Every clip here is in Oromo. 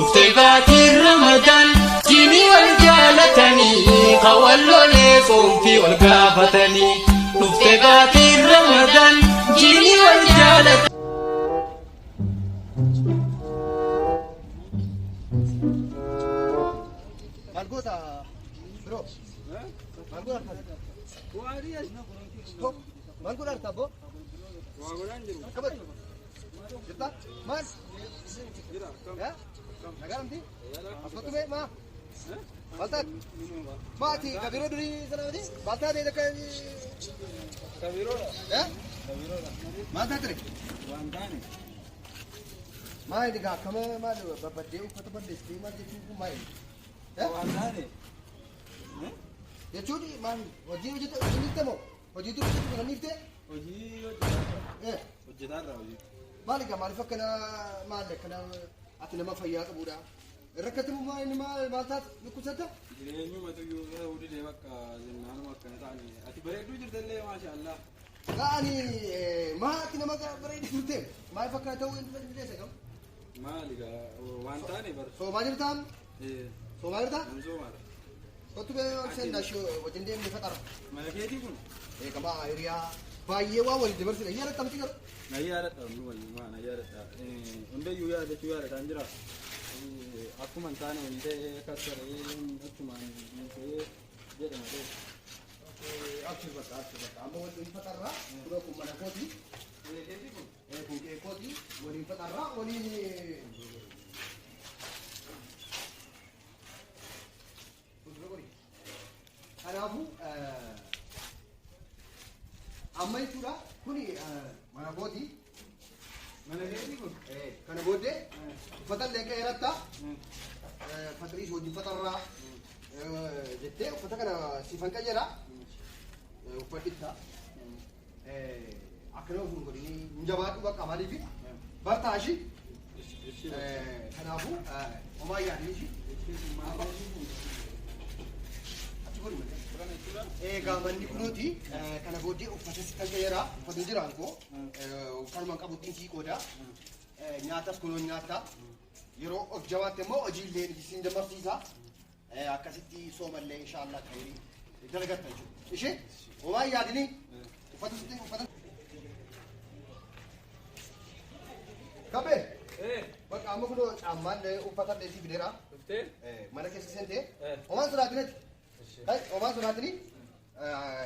نفتباتي رمضان جيني والجالتني خولو ليصوم في والقافتني نفتباتي رمضان جيني والجالتني Malgota, bro. Malgota arta. Stop. Malgota arta, bro. Kabat. Jetta. Mas. Ya. Nagaram ti. Apa tu be ma? Baltat. Mati kabiro duri sana mati. Baltat de dekat. Kabiro. Ya? Kabiro. Mata tere. Wandane. Mai diga kama malu bapak dia upata pada streamer dia tu mai. Wandane. Ya curi man, wajib wajib tu ini temo, wajib tu bukan ni te. Wajib. Wajib dah wajib. Malik malik kena malik kena ati nama faya ke budak. Rakat mu mai ni mal baltat luku sata. Ini mu matu yo udi dewak zinnan mak kena tani. Ati berai tu jer dalle masyaallah. Lah ni ma ati nama ka berai di surte. Mai fakka tahu ini dia sekam. Malik wantane bar. So majir tam. So majir tam. So majir. Kau tu betul sen nasho, wajan dia ni fatar. Mana dia di pun? Kama area, bayi wawal di bersih. Iya ada tamsi kan? Iya ada tahu, mana iya ada. Unda yuya ada yuya ada anjra. Aku mantane unda kasar ini cuma ni dia dah ada. Akhir betul. Amo ini fatar lah. Sudah kumana kodi. Dia di pun. Kodi. Wani fatar lah. Wani Kanafu amma tura kuni mana bodi mana lagi kun kana bode fatal leke eratta fatri bodi fatarra jette fatal kana sifan kajera upatitta akro kun godi njabatu ba kamali fi bartashi kanafu omaya dishi Gamanni kunuti kana bodi uffata sikan kayera uffata jiran ko kalman qabutin ki qoda nyaatas kuno nyaata yero of jawaate mo ajille gisin damartisa akasitti somalle inshallah khairi dalagatta ishi wa yaadini uffata sitin uffata kabe bak amu kuno amman uffata desi bidera mana kesi sente oman suratinati Hai, Oma suratni,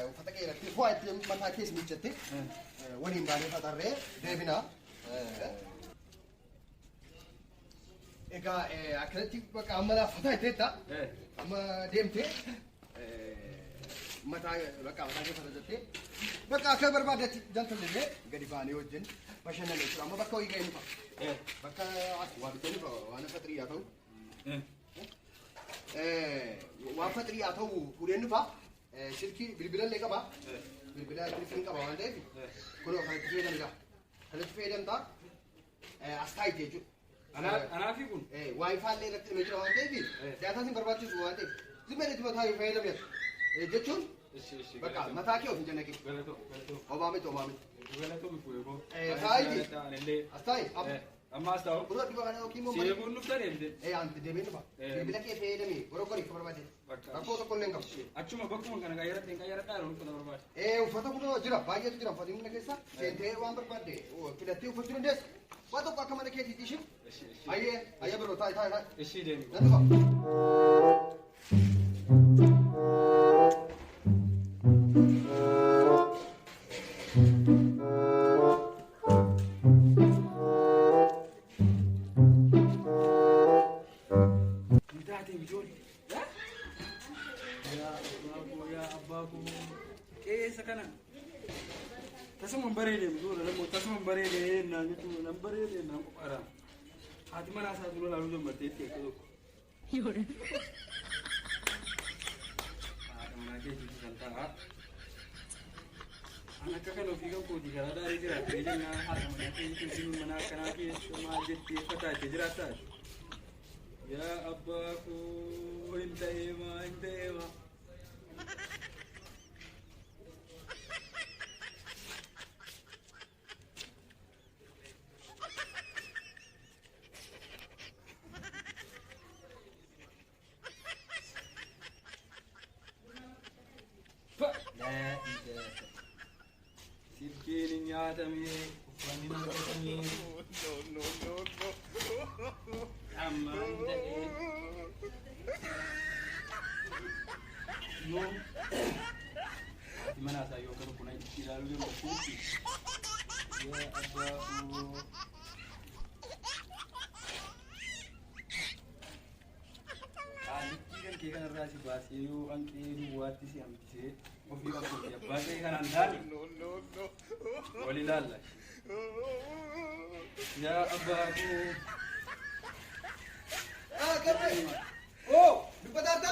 uffata kee irratti fo'aatti mataa keessa miiccatte waliin baanee fatarree deebina. Egaa akkanatti bakka amma fataa itteetta amma deemtee mataa bakka mataa keessa fayyadattee bakka akka barbaadetti jaltallee gadi baanee wajjin bashannanee jira. Amma bakka wayii ga'ee nufa. Bakka waa bittee nufa waan fatrii haa ta'u. Waan fatrii haa ta'u fuudheen nufa. Silkii bilbila illee qaba. Bilbila telefoonii qaba waan ta'eef kunoo kanatti fayyadamta. Kanatti fayyadamta as taa'ite jechuudha. Anaafi kun waayifaa illee irratti himee jira waan ta'eef daataan sin barbaachisu waan ta'eef zimmeetti mataa fayyadamne jechuun bakka mataa kee of hin jannaqe. Obaa miti obaa miti. Taa'iti as taa'i. Amma as taa'u. Bura dhiba kana yookiin immoo malee. Seebuun nuftan eebite. Anti deemee dhufa. Bilbila kee fayyadamee gorogori akka barbaade. Rakkoo tokko illee hin qabu. Achuma bakkuma kana qayyaratte hin qayyaratte haala uffata barbaade. Uffata kun jira baay'eetu jira uffata inni keessa seentee waan barbaadde filattee uffachuu dandeessa. Waan tokko akka mana keetiitti ishin. Ayyee biroo taa'i. Ishii deemi. Nan dhufa. Tasuma barele mzuri na tasuma barele na nitu na barele na kupara hati mana sa dulu lalu jom bertete kalau yore mana ke jitu santara anak kakak lo fikan ko di gara dari jira teje na hati mana ke jitu sinu mana kana ke sama jetti kata jira ya abbaku inta ema Silkiin nyaatamee uffanni naqatamee ammaan ta'ee yoo mana isaa yoo garu kun ilaaluu yoo bakkuutti yaa abbaa Aliki kan kee kanarraa si baasee yoo hanqee duwwaatti si hambisee ofii qabduuti abbaa ta'e kanaan taane wal ilaalla. Yaa abbaa koo. Gabree. Oh, dubbataata.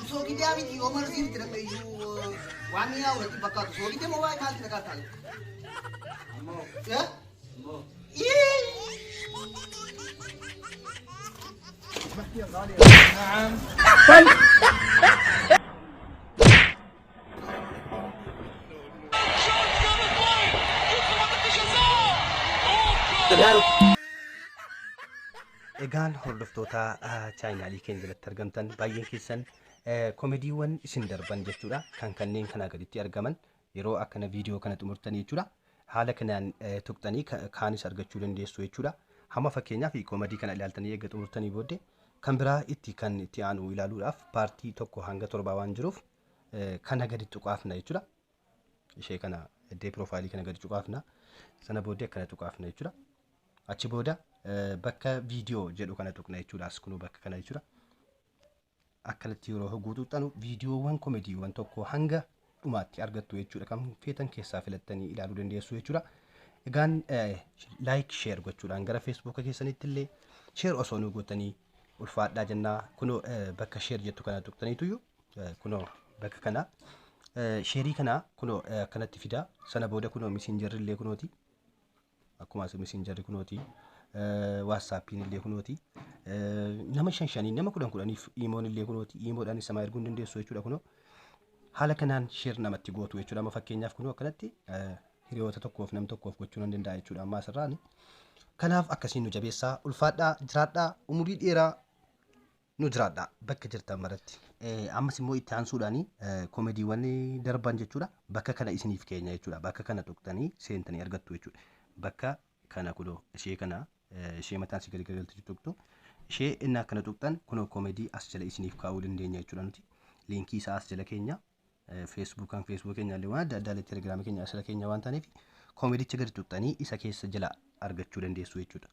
Soogidee miti Omar siifti dha iyyuu waan ni yaa'u fakkaatu. Soogidee moo waa'ee maalti dhagaa taa'e? Ammoo. Yaa? Ammoo. نعم Egaan hordoftoota chaayinaalii keenya jalatti argamtan baay'een keessan koomediiwwan isin darban jechuudha kan kanneen kana gaditti argaman yeroo akkana viidiyoo kana xumurtanii jechuudha haala kanaan tuqxanii kaanis argachuu dandeessu jechuudha hamma fakkeenyaaf koomedii kana ilaaltanii eegga xumurtanii booddee kan biraa kan itti aanu ilaaluudhaaf paartii tokko hanga 7 waan jiruuf kana gadi tuqaafna jechuudha ishee kana iddee piroofaayilii kana gadi tuqaafna sana booddee akkana tuqaafna jechuudha achi booda bakka viidiyoo jedhu kana tuqna jechuudha as kunuu bakka kana jechuudha akkanatti yeroo guutuuxanu viidiyoowwan koomediiwwan tokko hanga dhumaatti argattu jechuudha kan feetan keessaa filattanii ilaaluu dandeessu jechuudha egaan laayik sheer gochuudhaan gara feesbuuka keessanitti illee sheer osoo nu gootanii ulfaadhaa jennaa kunoo bakka sheer jettu kana tuqtaniituyyuu kunoo bakka kana sheerii kana kunoo akkanatti fida sana booda kunoo misinjarri illee kunooti akkuma misinjarri kunooti waasaapiin illee kunooti nama 5 nama 10 iimoon illee kunooti iimoodhaan isa erguu dandeessu jechuudha kunoo haala kanaan sheer namatti gootu jechuudha amma fakkeenyaaf kunoo akkanatti hiriyoota tokkoof nam tokkoof gochuu nan danda'a jechuudha amma asirraani kanaaf akkasiin nu jabeessaa ulfaadhaa jiraadhaa umurii dheeraa nu jiraadhaa bakka jirtan maratti ammas immoo itti aansuudhaani koomediiwwan darban jechuudha bakka kana isiniif keenya jechuudha bakka kana tuqtanii seentanii argattu jechuudha bakka kana kunoo ishee kana ishee mataan si gadi galti tuqtu ishee inni akkana tuqtan kunoo koomedii as jala isiniif kaa'uu dandeenya jechuudha nuti liinkii isaa as jala keenya feesbuukaan feesbuuk keenya illee waan adda addaa telegiraamii keenya as jala keenya waan taaneef koomedicha gadi tuqtanii isa keessa jala argachuu dandeessu jechuudha.